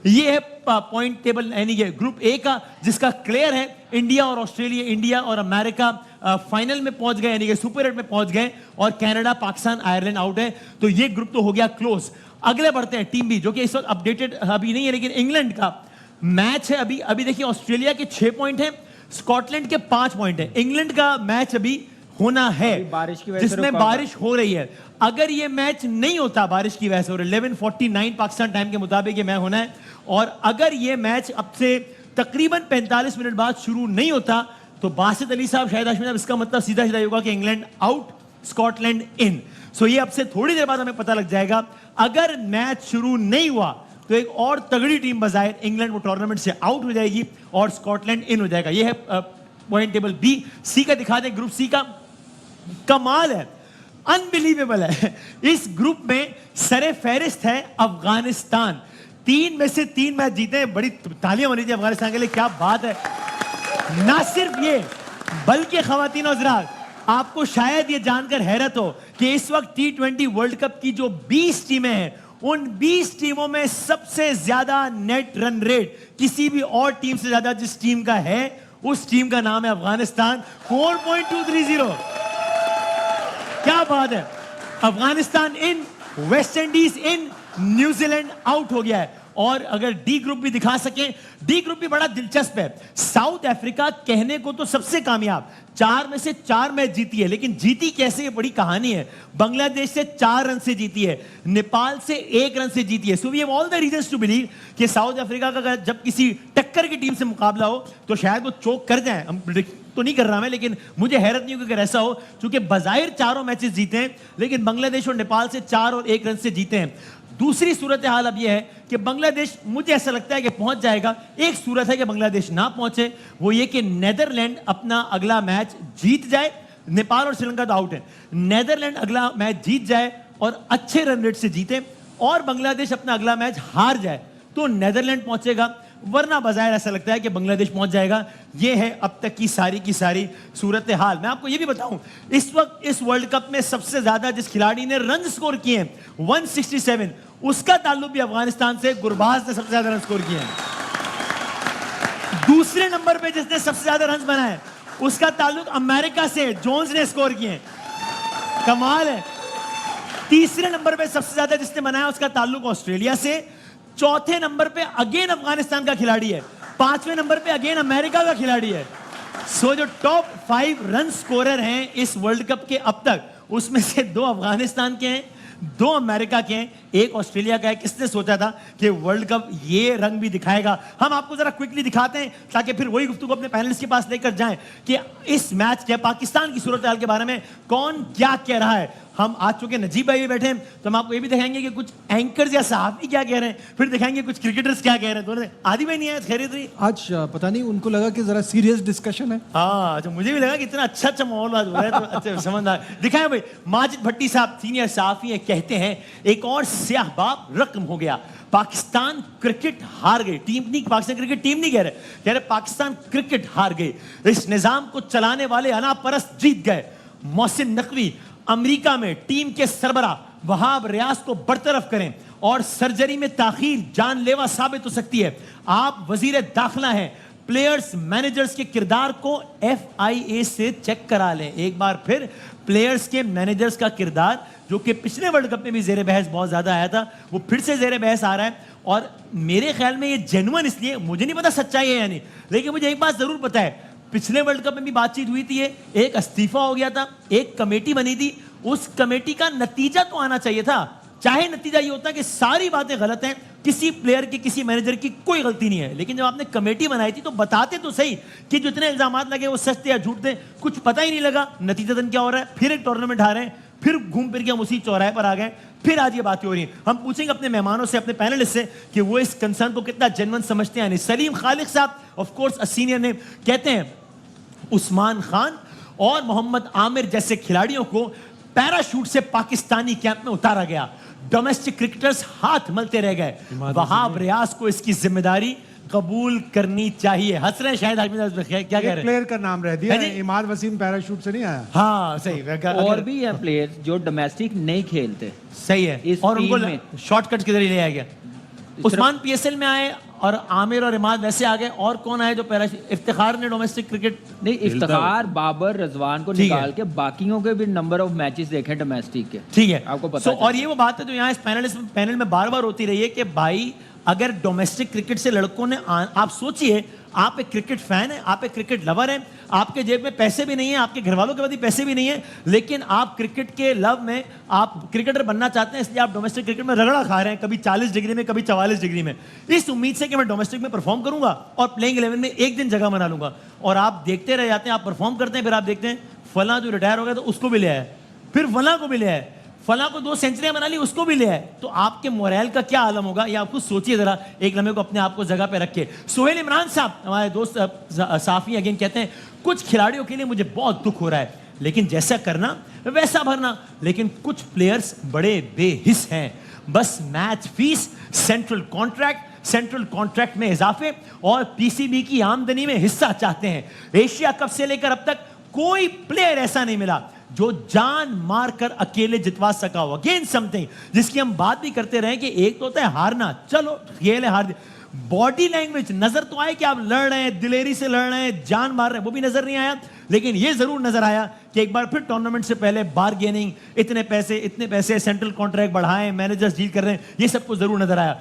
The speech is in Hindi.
ये है पॉइंट टेबल यानी कि ग्रुप ए का, जिसका क्लियर है इंडिया और ऑस्ट्रेलिया, इंडिया और अमेरिका फाइनल में पहुंच गए यानी कि सुपर 8 में पहुंच गए, और कनाडा, पाकिस्तान, आयरलैंड आउट है। तो ये ग्रुप तो हो गया क्लोज। अगले बढ़ते हैं टीम बी, जो कि इस वक्त अपडेटेड अभी नहीं है, लेकिन इंग्लैंड का मैच है अभी। अभी देखिए ऑस्ट्रेलिया के 6 पॉइंट हैं, स्कॉटलैंड के 5 पॉइंट हैं। इंग्लैंड का मैच अभी होना है बारिश की वजह से जिसमें बारिश हो रही है। अगर ये मैच नहीं होता बारिश की वजह से, और 11:49 पाकिस्तान टाइम के मुताबिक ये मैच होना है, और अगर ये मैच अब से तकरीबन 45 मिनट बाद शुरू नहीं होता, तो बासित अली साहब, शाहिद हाशमी साहब, इसका मतलब सीधा सीधा होगा कि इंग्लैंड आउट, स्कॉटलैंड इन। सो ये अब से थोड़ी देर बाद हमें पता लग जाएगा। अगर मैच शुरू नहीं हुआ तो एक और तगड़ी टीम बजाय इंग्लैंड वो टूर्नामेंट से आउट हो जाएगी और स्कॉटलैंड इन हो जाएगा। ये है पॉइंट टेबल बी। सी का दिखा दें, ग्रुप सी का कमाल है, अनबिलीवेबल है। इस ग्रुप में सरे फहरिस्त है अफगानिस्तान। 3 में से 3 मैच जीते हैं। बड़ी तालियां होनी चाहिए अफगानिस्तान के लिए, क्या बात है। ना सिर्फ ये, बल्कि खवातीन और हज़रात, आपको शायद ये जानकर हैरत हो कि इस वक्त T20 वर्ल्ड कप की जो 20 टीमें हैं, उन 20 टीमों में सबसे ज्यादा नेट रन रेट किसी भी और टीम से ज्यादा जिस टीम का है, उस टीम का नाम है अफगानिस्तान, 4.230। क्या बात है। अफगानिस्तान इन, वेस्ट इंडीज इन, न्यूजीलैंड आउट हो गया है। और अगर डी ग्रुप भी दिखा सकें, डी ग्रुप भी बड़ा दिलचस्प है। साउथ अफ्रीका कहने को तो सबसे कामयाब, 4 में से 4 मैच जीती है, लेकिन जीती कैसे ये बड़ी कहानी है। बांग्लादेश से 4 रन से जीती है, नेपाल से 1 रन से जीती है। So we have all the reasons to believe कि साउथ अफ्रीका का जब किसी टक्कर की टीम से मुकाबला हो तो शायद वो चोक कर जाए। हम तो नहीं कर रहा मैं, लेकिन मुझे हैरत नहीं होगी अगर ऐसा हो, क्योंकि बजाहिर चारों मैचेस जीते हैं, लेकिन बांग्लादेश और नेपाल से 4 और 1 रन से जीते हैं। दूसरी सूरत हाल अब यह है कि बांग्लादेश, मुझे ऐसा लगता है कि पहुंच जाएगा। एक सूरत है कि बांग्लादेश ना पहुंचे, वो ये कि नेदरलैंड अपना अगला मैच जीत जाए। नेपाल और श्रीलंका तो आउट है, नेदरलैंड अगला मैच जीत जाए और अच्छे रन रेट से जीते, और बांग्लादेश अपना अगला मैच हार जाए तो नेदरलैंड पहुंचेगा, वरना बजाय ऐसा लगता है कि बांग्लादेश पहुंच जाएगा। यह है अब तक की सारी सूरत हाल। मैं आपको यह भी बताऊं, इस वक्त इस वर्ल्ड कप में सबसे ज्यादा जिस खिलाड़ी ने रन स्कोर किए हैं 167, उसका ताल्लुक भी अफगानिस्तान से, गुरबाज ने सबसे ज्यादा रन स्कोर किए हैं। दूसरे नंबर पे जिसने सबसे ज्यादा रन बनाए उसका ताल्लुक अमेरिका से, जोन्स ने स्कोर किए हैं। कमाल है। तीसरे नंबर पे सबसे ज्यादा जिसने बनाया उसका ताल्लुक ऑस्ट्रेलिया से। चौथे नंबर पे अगेन अफगानिस्तान का खिलाड़ी है। 5वें नंबर पे अगेन अमेरिका का खिलाड़ी है। सो जो टॉप 5 रन स्कोरर हैं इस वर्ल्ड कप के अब तक, उसमें से 2 अफगानिस्तान के हैं, 2 अमेरिका के हैं, 1 ऑस्ट्रेलिया का है। किसने सोचा था कि वर्ल्ड कप ये रंग भी दिखाएगा। हम आपको जरा क्विकली दिखाते हैं ताकि फिर वही गुफ्तगू अपने पैनलिस्ट के पास लेकर जाएं कि इस मैच के, पाकिस्तान की सूरत हाल के बारे में कौन क्या कह रहा है। हम आज चुके नजीब भाई भी बैठे हैं, तो हम आपको ये भी दिखाएंगे कि कुछ एंकर्स या सहाफी क्या कह रहे हैं, फिर दिखाएंगे कुछ क्रिकेटर्स क्या कह रहे हैं। दोनों आदि भाई नहीं आए, खैरियत रही? आज पता नहीं, उनको लगा कि जरा सीरियस डिस्कशन है। हाँ, अच्छा, मुझे भी लगा कि इतना अच्छा माहौल हो रहा है, तो अच्छा समझदार। दिखाएं भाई, माजिद भट्टी साहब सीनियर सहाफी हैं, कहते हैं एक और स्याहबाब रकम हो गया। पाकिस्तान क्रिकेट हार गई। टीम नहीं, पाकिस्तान क्रिकेट टीम नहीं कह रहे पाकिस्तान क्रिकेट हार गई। इस निजाम को चलाने वाले अनापरस्त जीत गए। मोहसिन नकवी अमेरिका में टीम के सरबरा वहाब रियाज को बरतरफ करें और सर्जरी में ताखीर जानलेवा साबित हो सकती है। आप वजीर दाखिला हैं, प्लेयर्स मैनेजर्स के किरदार को FIA से चेक करा लें। एक बार फिर प्लेयर्स के मैनेजर्स का किरदार, जो कि पिछले वर्ल्ड कप में भी जेर बहस बहुत ज्यादा आया था, वो फिर से जेर बहस आ रहा है। और मेरे ख्याल में ये जेन्युइन इसलिए, मुझे नहीं पता सच्चाई है या नहीं, लेकिन मुझे एक बात जरूर पता है, पिछले वर्ल्ड कप में भी बातचीत हुई थी, एक इस्तीफा हो गया था, एक कमेटी बनी थी, उस कमेटी का नतीजा तो आना चाहिए था। चाहे नतीजा ये होता कि सारी बातें गलत हैं, किसी प्लेयर की, किसी मैनेजर की कोई गलती नहीं है, लेकिन जब आपने कमेटी बनाई थी तो बताते तो सही कि जितने इल्जाम लगे वो सच थे या झूठ थे। कुछ पता ही नहीं लगा नतीजतन क्या हो रहा है। फिर एक टूर्नामेंट हारे हैं, फिर घूम फिर के हम उसी चौराहे पर आ गए, फिर आज ये बातें हो रही हैं। हम पूछेंगे अपने मेहमानों से, अपने पैनलिस्ट से, कि वो इस कंसर्न को कितना जेन्युइन समझते हैं। सलीम खालिक साहब, of course a senior name, कहते हैं उस्मान खान और मोहम्मद आमिर जैसे खिलाड़ियों को पैराशूट से पाकिस्तानी कैंप में उतारा गया। डोमेस्टिक क्रिकेटर्स हाथ मलते रह गए। वहाब रियाज को इसकी जिम्मेदारी कबूल करनी चाहिए। हंस रहे हैं शायद हाशमी साहब, क्या कह रहे हैं? प्लेयर का नाम रह दिया है, इमाद वसीम पैराशूट से नहीं आया। हाँ सही। और भी हैं प्लेयर जो डोमेस्टिक नहीं खेलते। सही है, और उनको शॉर्टकट के जरिए ले आया गया। उस्मान पीएसएल में आए और आमिर और इमाद वैसे आ गए, और कौन आए जो इफ्तिखार ने डोमेस्टिक क्रिकेट नहीं, इफ्तिखार, बाबर, रजवान को ठीक है। निकाल के बाकियों के भी नंबर ऑफ मैचेस देखें डोमेस्टिक के, ठीक है आपको पता और ये वो बात है जो यहाँ इस पैनल में बार बार होती रही है कि भाई अगर डोमेस्टिक क्रिकेट से लड़कों ने आप सोचिए, आप एक क्रिकेट फैन है, आप एक क्रिकेट लवर हैं, आपके जेब में पैसे भी नहीं है, आपके घर वालों के पास भी पैसे भी नहीं है, लेकिन आप क्रिकेट के लव में आप क्रिकेटर बनना चाहते हैं, इसलिए आप डोमेस्टिक क्रिकेट में रगड़ा खा रहे हैं, कभी 40 डिग्री में, कभी 44 डिग्री में, इस उम्मीद से कि मैं डोमेस्टिक में परफॉर्म करूंगा और प्लेइंग 11 में एक दिन जगह बना लूंगा। और आप देखते रह जाते हैं, आप परफॉर्म करते हैं, फिर आप देखते हैं फला जो रिटायर हो गया तो उसको भी ले आए, फिर फला को भी ले आए, फला को 2 सेंचुरियां बना ली उसको भी ले आए, तो आपके मोरल का क्या आलम होगा, या आप खुद सोचिए जरा एक लम्हे को अपने आप को जगह पे रखे। सोहेल इमरान साहब हमारे दोस्त साफी अगेन कहते हैं कुछ खिलाड़ियों के लिए मुझे बहुत दुख हो रहा है, लेकिन जैसा करना वैसा भरना, लेकिन कुछ प्लेयर्स बड़े बेहिस हैं, बस मैच फीस, सेंट्रल कॉन्ट्रैक्ट में इजाफे और पीसीबी की आमदनी में हिस्सा चाहते हैं। एशिया कप से लेकर अब तक कोई प्लेयर ऐसा नहीं मिला जो जान मारकर अकेले जितवा सका हो अगेंस्ट समथिंग, जिसकी हम बात भी करते रहे कि एक तो होता है हारना, चलो खेल है, हार, बॉडी लैंग्वेज नजर तो आए कि आप लड़ रहे हैं, दिलेरी से लड़ रहे हैं, जान मार रहे हैं, वो भी नजर नहीं आया, लेकिन ये जरूर नजर आया कि एक बार फिर टूर्नामेंट से पहले बारगेनिंग, इतने पैसे, सेंट्रल कॉन्ट्रैक्ट बढ़ाएं, मैनेजर्स डील कर रहे हैं, ये सब कुछ जरूर नजर आया।